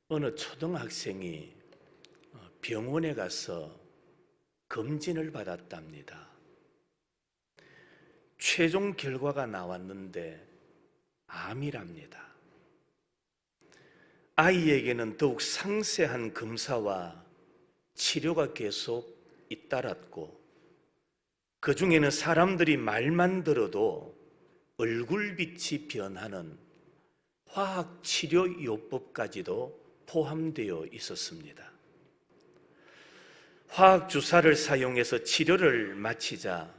어느 초등학생이 병원에 가서 검진을 받았답니다. 최종 결과가 나왔는데 암이랍니다. 아이에게는 더욱 상세한 검사와 치료가 계속 잇따랐고, 그 중에는 사람들이 말만 들어도 얼굴빛이 변하는 화학치료요법까지도 포함되어 있었습니다. 화학주사를 사용해서 치료를 마치자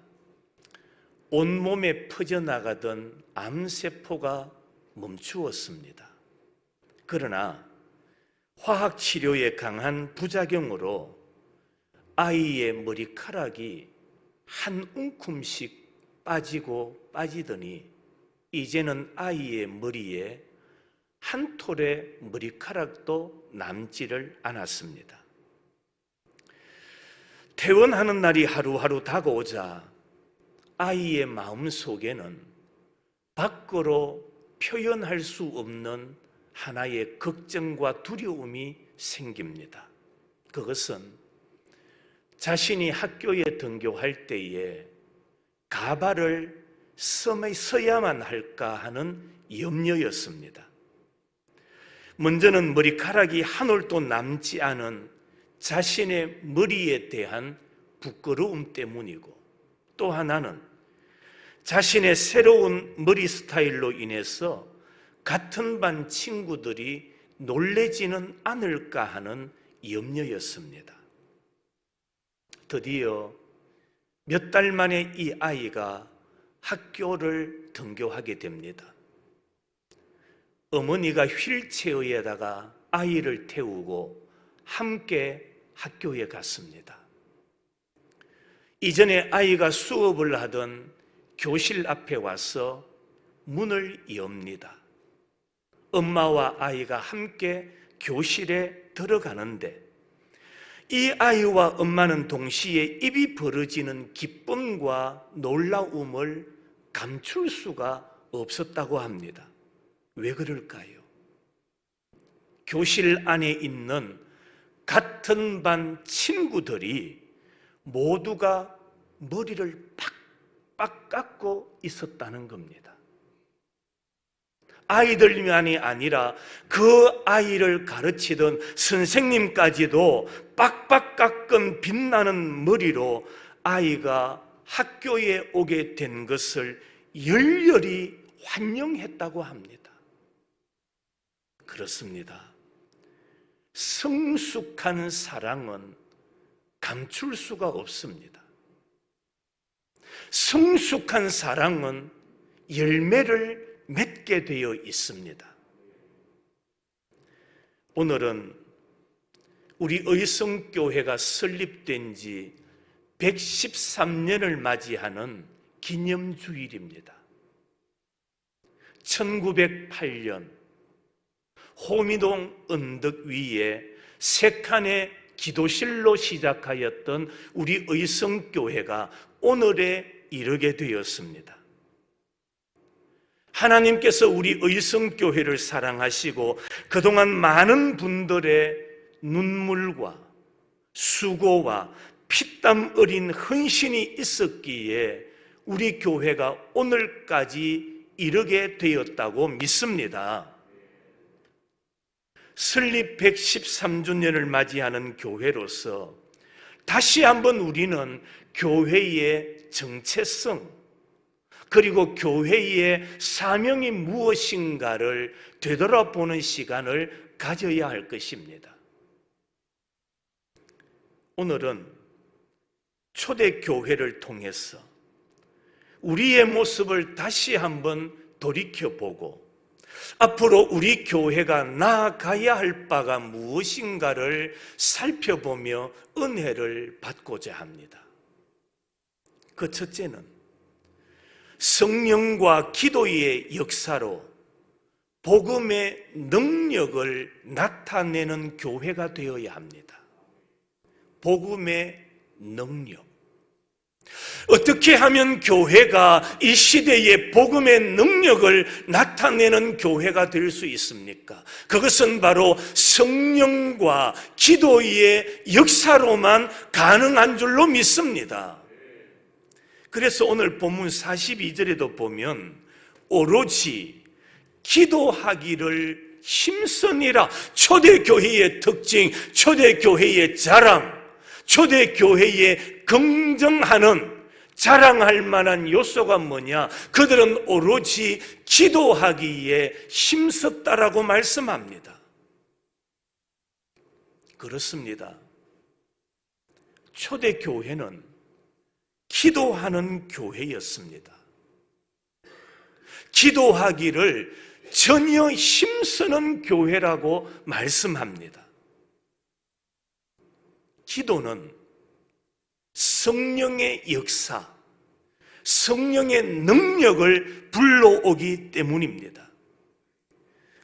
온몸에 퍼져나가던 암세포가 멈추었습니다. 그러나 화학치료의 강한 부작용으로 아이의 머리카락이 한 움큼씩 빠지고 빠지더니 이제는 아이의 머리에 한 톨의 머리카락도 남지를 않았습니다. 퇴원하는 날이 하루하루 다가오자 아이의 마음속에는 밖으로 표현할 수 없는 하나의 걱정과 두려움이 생깁니다. 그것은 자신이 학교에 등교할 때에 가발을 써야만 할까 하는 염려였습니다. 먼저는 머리카락이 한 올도 남지 않은 자신의 머리에 대한 부끄러움 때문이고, 또 하나는 자신의 새로운 머리 스타일로 인해서 같은 반 친구들이 놀래지는 않을까 하는 염려였습니다. 드디어 몇 달 만에 이 아이가 학교를 등교하게 됩니다. 어머니가 휠체어에다가 아이를 태우고 함께 학교에 갔습니다. 이전에 아이가 수업을 하던 교실 앞에 와서 문을 엽니다. 엄마와 아이가 함께 교실에 들어가는데 이 아이와 엄마는 동시에 입이 벌어지는 기쁨과 놀라움을 감출 수가 없었다고 합니다. 왜 그럴까요? 교실 안에 있는 같은 반 친구들이 모두가 머리를 팍팍 깎고 있었다는 겁니다. 아이들만이 아니라 그 아이를 가르치던 선생님까지도 빡빡 깎은 빛나는 머리로 아이가 학교에 오게 된 것을 열렬히 환영했다고 합니다. 그렇습니다. 성숙한 사랑은 감출 수가 없습니다. 성숙한 사랑은 열매를 맺게 되어 있습니다. 오늘은 우리 의성교회가 설립된 지 113년을 맞이하는 기념주일입니다. 1908년 호미동 언덕 위에 세 칸의 기도실로 시작하였던 우리 의성교회가 오늘에 이르게 되었습니다. 하나님께서 우리 의성교회를 사랑하시고 그동안 많은 분들의 눈물과 수고와 피땀 어린 헌신이 있었기에 우리 교회가 오늘까지 이르게 되었다고 믿습니다. 설립 113주년을 맞이하는 교회로서 다시 한번 우리는 교회의 정체성 그리고 교회의 사명이 무엇인가를 되돌아보는 시간을 가져야 할 것입니다. 오늘은 초대교회를 통해서 우리의 모습을 다시 한번 돌이켜보고 앞으로 우리 교회가 나아가야 할 바가 무엇인가를 살펴보며 은혜를 받고자 합니다. 그 첫째는 성령과 기도의 역사로 복음의 능력을 나타내는 교회가 되어야 합니다. 복음의 능력. 어떻게 하면 교회가 이 시대의 복음의 능력을 나타내는 교회가 될 수 있습니까? 그것은 바로 성령과 기도의 역사로만 가능한 줄로 믿습니다. 그래서 오늘 본문 42절에도 보면 오로지 기도하기를 힘쓰니라. 초대교회의 특징, 초대교회의 자랑, 초대교회의 긍정하는, 자랑할 만한 요소가 뭐냐? 그들은 오로지 기도하기에 힘썼다라고 말씀합니다. 그렇습니다. 초대교회는 기도하는 교회였습니다. 기도하기를 전혀 힘쓰는 교회라고 말씀합니다. 기도는 성령의 역사, 성령의 능력을 불러오기 때문입니다.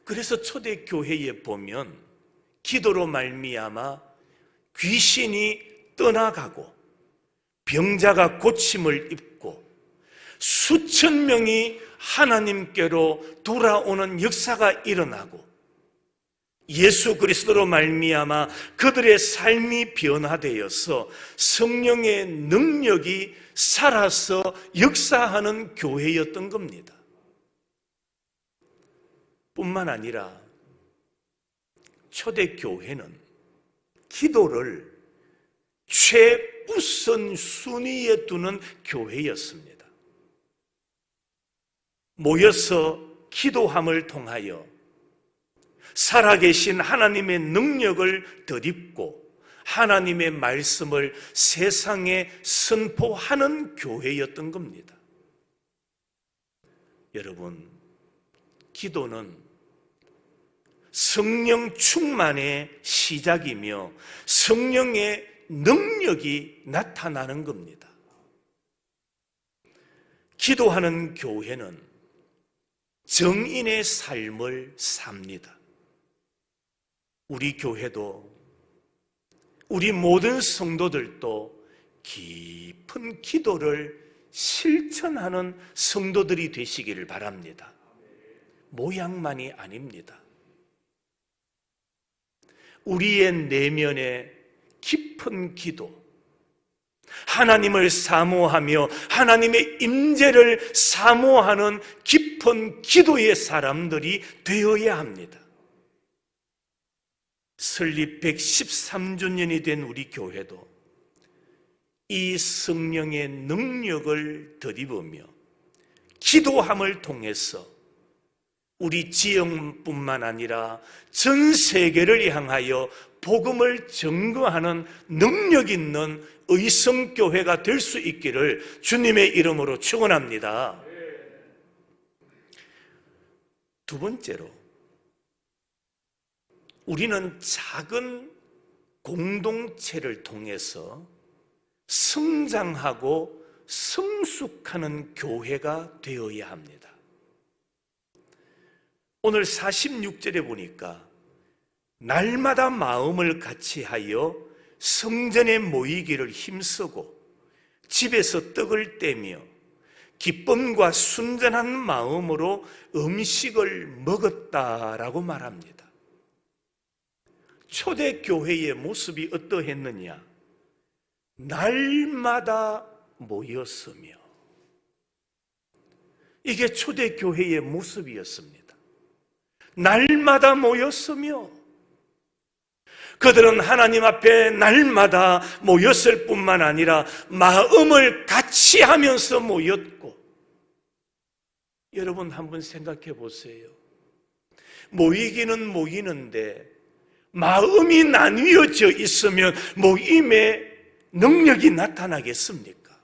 그래서 초대교회에 보면 기도로 말미암아 귀신이 떠나가고 병자가 고침을 입고 수천 명이 하나님께로 돌아오는 역사가 일어나고 예수 그리스도로 말미암아 그들의 삶이 변화되어서 성령의 능력이 살아서 역사하는 교회였던 겁니다. 뿐만 아니라 초대교회는 기도를 최우선 순위에 두는 교회였습니다. 모여서 기도함을 통하여 살아계신 하나님의 능력을 덧입고 하나님의 말씀을 세상에 선포하는 교회였던 겁니다. 여러분, 기도는 성령 충만의 시작이며 성령의 능력이 나타나는 겁니다. 기도하는 교회는 정인의 삶을 삽니다. 우리 교회도, 우리 모든 성도들도 깊은 기도를 실천하는 성도들이 되시기를 바랍니다. 모양만이 아닙니다. 우리의 내면에 깊은 기도, 하나님을 사모하며 하나님의 임재를 사모하는 깊은 기도의 사람들이 되어야 합니다. 설립 113주년이 된 우리 교회도 이 성령의 능력을 덧입으며 기도함을 통해서 우리 지역뿐만 아니라 전 세계를 향하여 복음을 증거하는 능력 있는 의성교회가 될 수 있기를 주님의 이름으로 축원합니다. 두 번째로, 우리는 작은 공동체를 통해서 성장하고 성숙하는 교회가 되어야 합니다. 오늘 46절에 보니까 날마다 마음을 같이하여 성전에 모이기를 힘쓰고 집에서 떡을 떼며 기쁨과 순전한 마음으로 음식을 먹었다라고 말합니다. 초대교회의 모습이 어떠했느냐? 날마다 모였으며, 이게 초대교회의 모습이었습니다. 날마다 모였으며, 그들은 하나님 앞에 날마다 모였을 뿐만 아니라 마음을 같이 하면서 모였고, 여러분 한번 생각해 보세요. 모이기는 모이는데 마음이 나뉘어져 있으면 모임에 능력이 나타나겠습니까?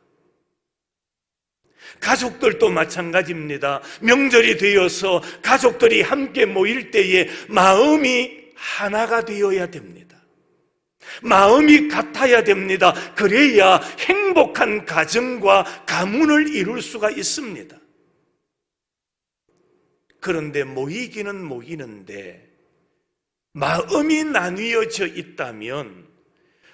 가족들도 마찬가지입니다. 명절이 되어서 가족들이 함께 모일 때에 마음이 하나가 되어야 됩니다. 마음이 같아야 됩니다. 그래야 행복한 가정과 가문을 이룰 수가 있습니다. 그런데 모이기는 모이는데 마음이 나뉘어져 있다면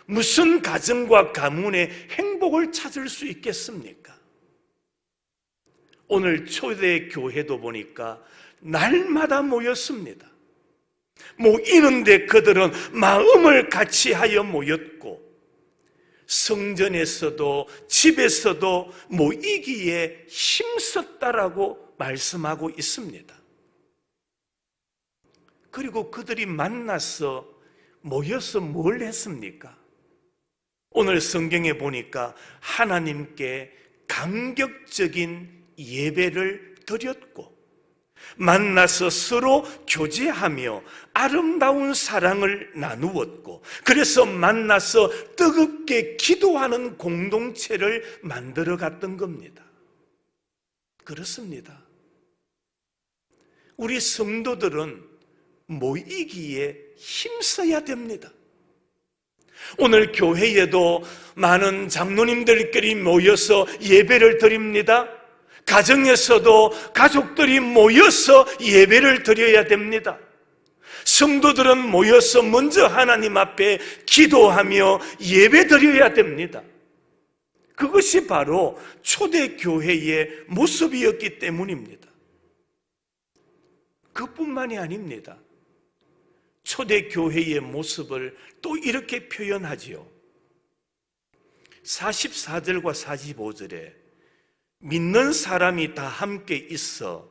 무슨 가정과 가문의 행복을 찾을 수 있겠습니까? 오늘 초대 교회도 보니까 날마다 모였습니다. 모이는데 그들은 마음을 같이하여 모였고, 성전에서도 집에서도 모이기에 힘썼다라고 말씀하고 있습니다. 그리고 그들이 만나서 모여서 뭘 했습니까? 오늘 성경에 보니까 하나님께 감격적인 예배를 드렸고, 만나서 서로 교제하며 아름다운 사랑을 나누었고, 그래서 만나서 뜨겁게 기도하는 공동체를 만들어 갔던 겁니다. 그렇습니다. 우리 성도들은 모이기에 힘써야 됩니다. 오늘 교회에도 많은 장로님들끼리 모여서 예배를 드립니다. 가정에서도 가족들이 모여서 예배를 드려야 됩니다. 성도들은 모여서 먼저 하나님 앞에 기도하며 예배 드려야 됩니다. 그것이 바로 초대교회의 모습이었기 때문입니다. 그뿐만이 아닙니다. 초대교회의 모습을 또 이렇게 표현하지요. 44절과 45절에 믿는 사람이 다 함께 있어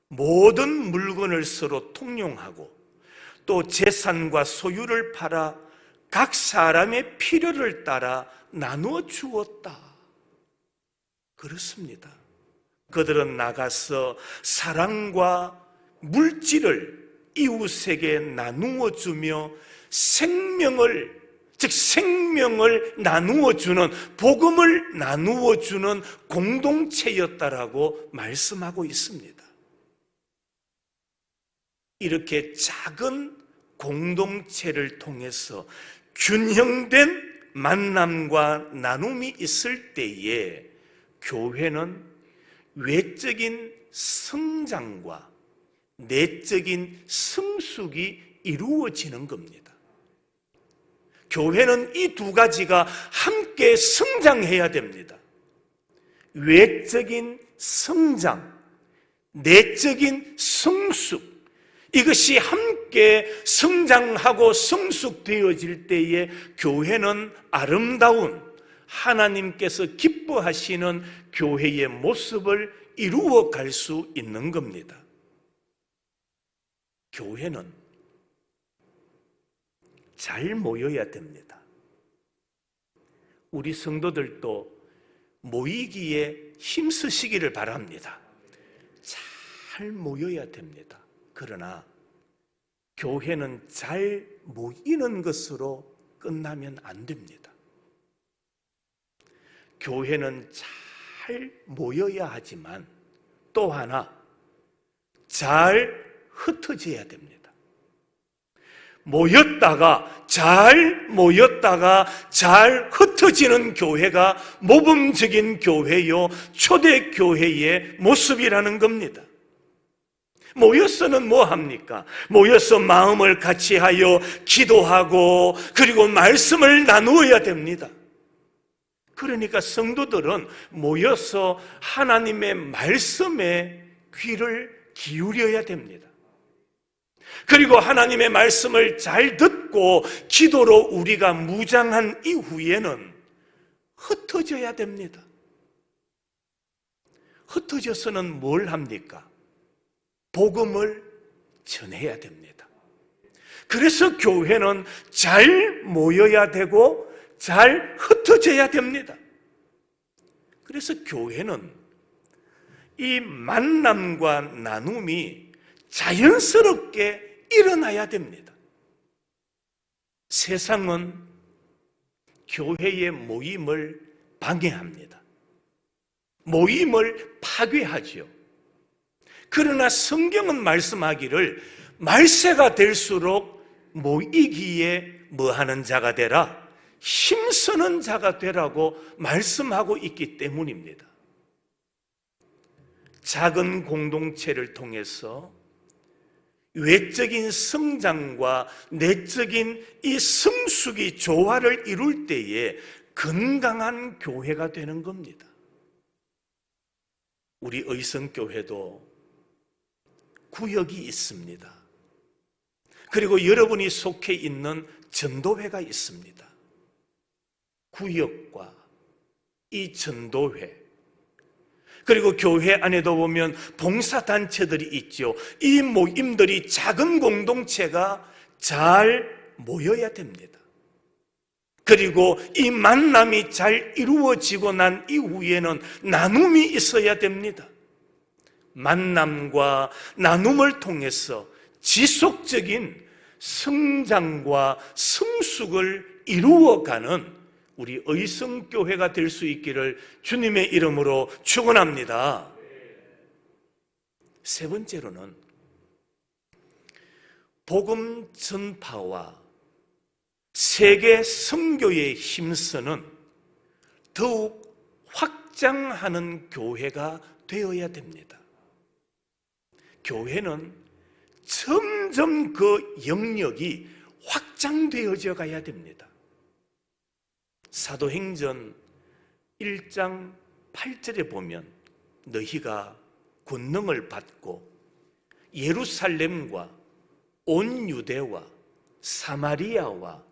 모든 물건을 서로 통용하고 또 재산과 소유를 팔아 각 사람의 필요를 따라 나누어 주었다. 그렇습니다. 그들은 나가서 사랑과 물질을 이웃에게 나누어 주며 생명을 나누어 주는, 복음을 나누어 주는 공동체였다라고 말씀하고 있습니다. 이렇게 작은 공동체를 통해서 균형된 만남과 나눔이 있을 때에 교회는 외적인 성장과 내적인 성숙이 이루어지는 겁니다. 교회는 이 두 가지가 함께 성장해야 됩니다. 외적인 성장, 내적인 성숙, 이것이 함께 성장하고 성숙되어질 때에 교회는 아름다운, 하나님께서 기뻐하시는 교회의 모습을 이루어 갈 수 있는 겁니다. 교회는 잘 모여야 됩니다. 우리 성도들도 모이기에 힘쓰시기를 바랍니다. 잘 모여야 됩니다. 그러나 교회는 잘 모이는 것으로 끝나면 안 됩니다. 교회는 잘 모여야 하지만 또 하나 잘 흩어져야 됩니다. 모였다가 잘 흩어지는 교회가 모범적인 교회요, 초대교회의 모습이라는 겁니다. 모여서는 뭐 합니까? 모여서 마음을 같이하여 기도하고 그리고 말씀을 나누어야 됩니다. 그러니까 성도들은 모여서 하나님의 말씀에 귀를 기울여야 됩니다. 그리고 하나님의 말씀을 잘 듣고 기도로 우리가 무장한 이후에는 흩어져야 됩니다. 흩어져서는 뭘 합니까? 복음을 전해야 됩니다. 그래서 교회는 잘 모여야 되고 잘 흩어져야 됩니다. 그래서 교회는 이 만남과 나눔이 자연스럽게 일어나야 됩니다. 세상은 교회의 모임을 방해합니다. 모임을 파괴하지요. 그러나 성경은 말씀하기를 말세가 될수록 모이기에 뭐하는 자가 되라? 힘쓰는 자가 되라고 말씀하고 있기 때문입니다. 작은 공동체를 통해서 외적인 성장과 내적인 이 성숙이 조화를 이룰 때에 건강한 교회가 되는 겁니다. 우리 의성교회도 구역이 있습니다. 그리고 여러분이 속해 있는 전도회가 있습니다. 구역과 이 전도회, 그리고 교회 안에도 보면 봉사단체들이 있죠. 이 모임들이 작은 공동체가 잘 모여야 됩니다. 그리고 이 만남이 잘 이루어지고 난 이후에는 나눔이 있어야 됩니다. 만남과 나눔을 통해서 지속적인 성장과 성숙을 이루어가는 우리 의성교회가 될 수 있기를 주님의 이름으로 축원합니다. 세 번째로는 복음 전파와 세계 선교에 힘쓰는 더욱 확장하는 교회가 되어야 됩니다. 교회는 점점 그 영역이 확장되어져 가야 됩니다. 사도행전 1장 8절에 보면 너희가 권능을 받고 예루살렘과 온 유대와 사마리아와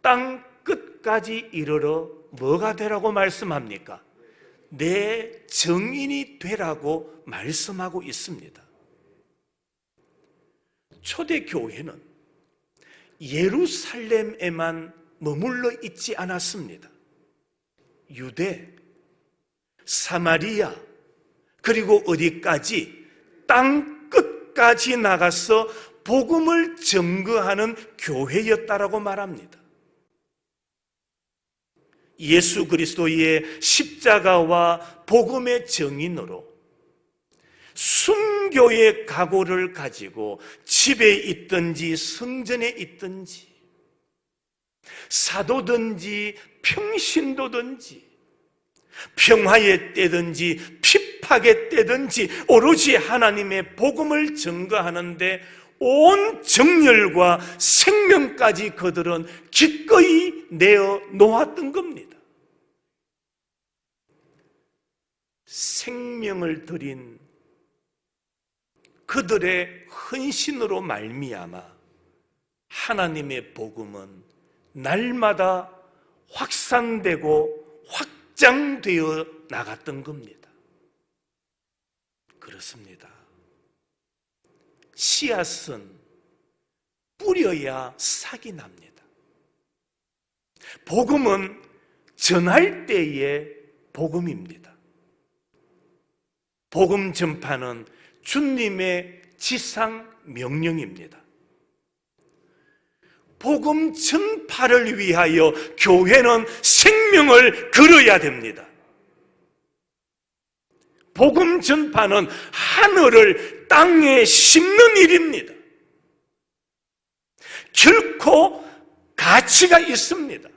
땅 끝까지 이르러 뭐가 되라고 말씀합니까? 내 증인이 되라고 말씀하고 있습니다. 초대교회는 예루살렘에만 머물러 있지 않았습니다. 유대, 사마리아, 그리고 어디까지? 땅 끝까지 나가서 복음을 증거하는 교회였다라고 말합니다. 예수 그리스도의 십자가와 복음의 증인으로 순교의 각오를 가지고 집에 있든지 성전에 있든지 사도든지 평신도든지 평화의 때든지 핍박의 때든지 오로지 하나님의 복음을 증거하는데 온 정열과 생명까지 그들은 기꺼이 내어 놓았던 겁니다. 생명을 드린 그들의 헌신으로 말미암아 하나님의 복음은 날마다 확산되고 확장되어 나갔던 겁니다. 그렇습니다. 씨앗은 뿌려야 싹이 납니다. 복음은 전할 때의 복음입니다. 복음 전파는 주님의 지상 명령입니다. 복음 전파를 위하여 교회는 생명을 걸어야 됩니다. 복음 전파는 하늘을 땅에 심는 일입니다. 결코 가치가 있습니다.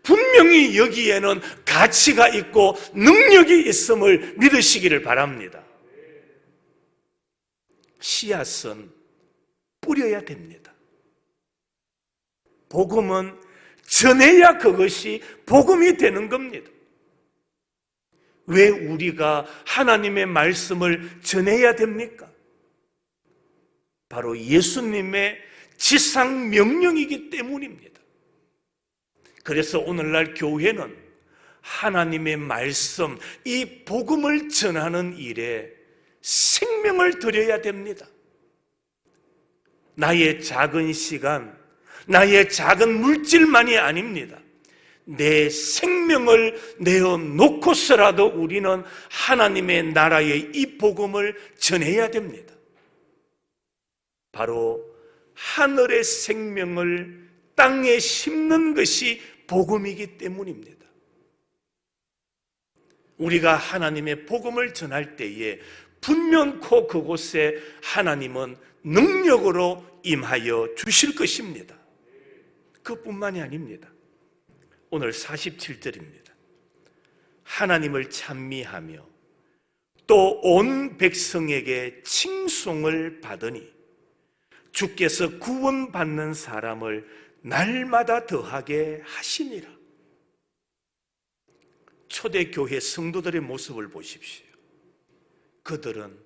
분명히 여기에는 가치가 있고 능력이 있음을 믿으시기를 바랍니다. 씨앗은 뿌려야 됩니다. 복음은 전해야 그것이 복음이 되는 겁니다. 왜 우리가 하나님의 말씀을 전해야 됩니까? 바로 예수님의 지상 명령이기 때문입니다. 그래서 오늘날 교회는 하나님의 말씀, 이 복음을 전하는 일에 생명을 들여야 됩니다. 나의 작은 시간, 나의 작은 물질만이 아닙니다. 내 생명을 내어놓고서라도 우리는 하나님의 나라의 이 복음을 전해야 됩니다. 바로 하늘의 생명을 땅에 심는 것이 복음이기 때문입니다. 우리가 하나님의 복음을 전할 때에 분명코 그곳에 하나님은 능력으로 임하여 주실 것입니다. 그뿐만이 아닙니다. 오늘 47절입니다. 하나님을 찬미하며 또 온 백성에게 칭송을 받으니 주께서 구원받는 사람을 날마다 더하게 하시니라. 초대교회 성도들의 모습을 보십시오. 그들은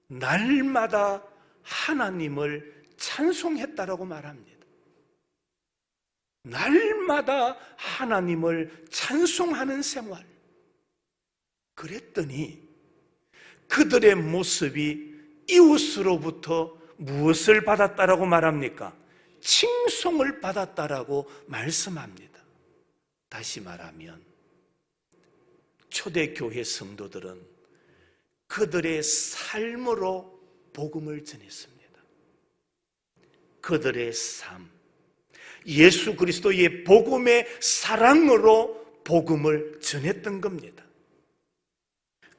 날마다 하나님을 찬송했다라고 말합니다. 날마다 하나님을 찬송하는 생활. 그랬더니 그들의 모습이 이웃으로부터 무엇을 받았다라고 말합니까? 칭송을 받았다라고 말씀합니다. 다시 말하면 초대교회 성도들은 그들의 삶으로 복음을 전했습니다. 그들의 삶, 예수 그리스도의 복음의 사랑으로 복음을 전했던 겁니다.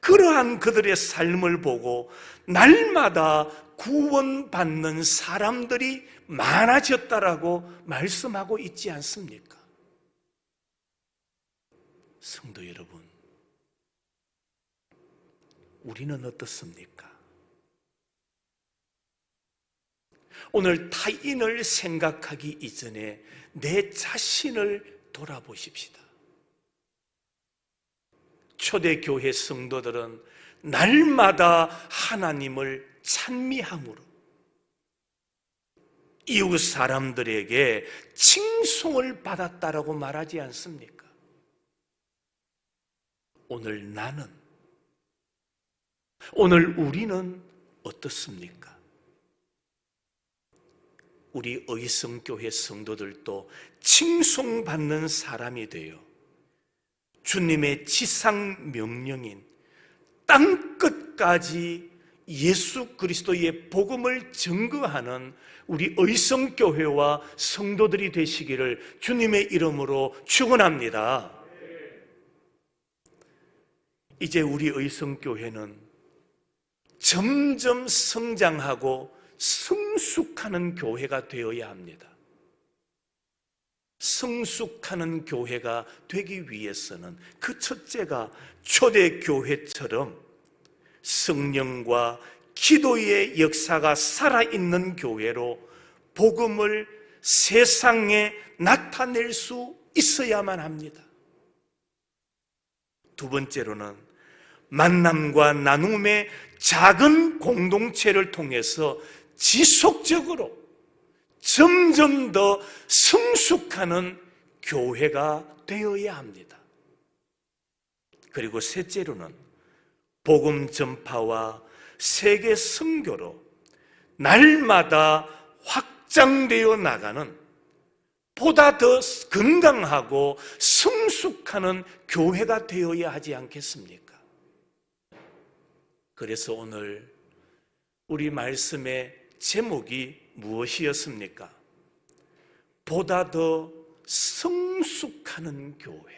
그러한 그들의 삶을 보고 날마다 구원받는 사람들이 많아졌다라고 말씀하고 있지 않습니까? 성도 여러분, 우리는 어떻습니까? 오늘 타인을 생각하기 이전에 내 자신을 돌아보십시다. 초대교회 성도들은 날마다 하나님을 찬미함으로 이웃 사람들에게 칭송을 받았다라고 말하지 않습니까? 오늘 나는, 오늘 우리는 어떻습니까? 우리 의성교회 성도들도 칭송받는 사람이 되어 주님의 지상 명령인 땅끝까지 예수 그리스도의 복음을 증거하는 우리 의성교회와 성도들이 되시기를 주님의 이름으로 축원합니다. 이제 우리 의성교회는 점점 성장하고 성숙하는 교회가 되어야 합니다. 성숙하는 교회가 되기 위해서는 그 첫째가 초대교회처럼 성령과 기도의 역사가 살아있는 교회로 복음을 세상에 나타낼 수 있어야만 합니다. 두 번째로는 만남과 나눔의 작은 공동체를 통해서 지속적으로 점점 더 성숙하는 교회가 되어야 합니다. 그리고 셋째로는 복음 전파와 세계 선교로 날마다 확장되어 나가는 보다 더 건강하고 성숙하는 교회가 되어야 하지 않겠습니까? 그래서 오늘 우리 말씀의 제목이 무엇이었습니까? 보다 더 성숙하는 교회.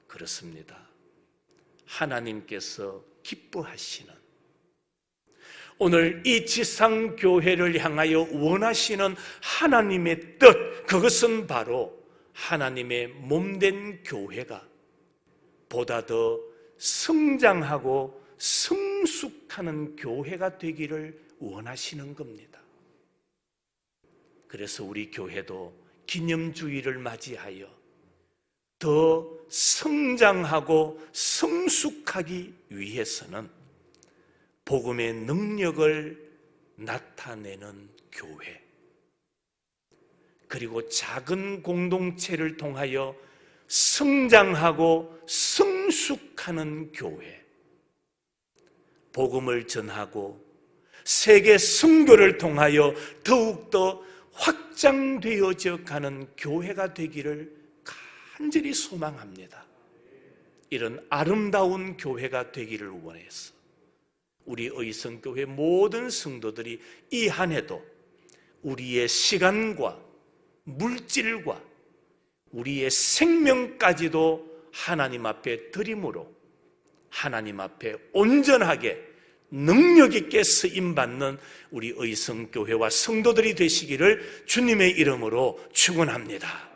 그렇습니다. 하나님께서 기뻐하시는, 오늘 이 지상교회를 향하여 원하시는 하나님의 뜻, 그것은 바로 하나님의 몸된 교회가 보다 더 성장하고 성숙하는 교회가 되기를 원하시는 겁니다. 그래서 우리 교회도 기념주일을 맞이하여 더 성장하고 성숙하기 위해서는 복음의 능력을 나타내는 교회, 그리고 작은 공동체를 통하여 성장하고 성숙하는 교회, 복음을 전하고 세계 선교를 통하여 더욱더 확장되어져 가는 교회가 되기를 간절히 소망합니다. 이런 아름다운 교회가 되기를 원해서 우리 의성교회 모든 성도들이 이 한 해도 우리의 시간과 물질과 우리의 생명까지도 하나님 앞에 드림으로 하나님 앞에 온전하게 능력 있게 쓰임받는 우리 의성교회와 성도들이 되시기를 주님의 이름으로 축원합니다.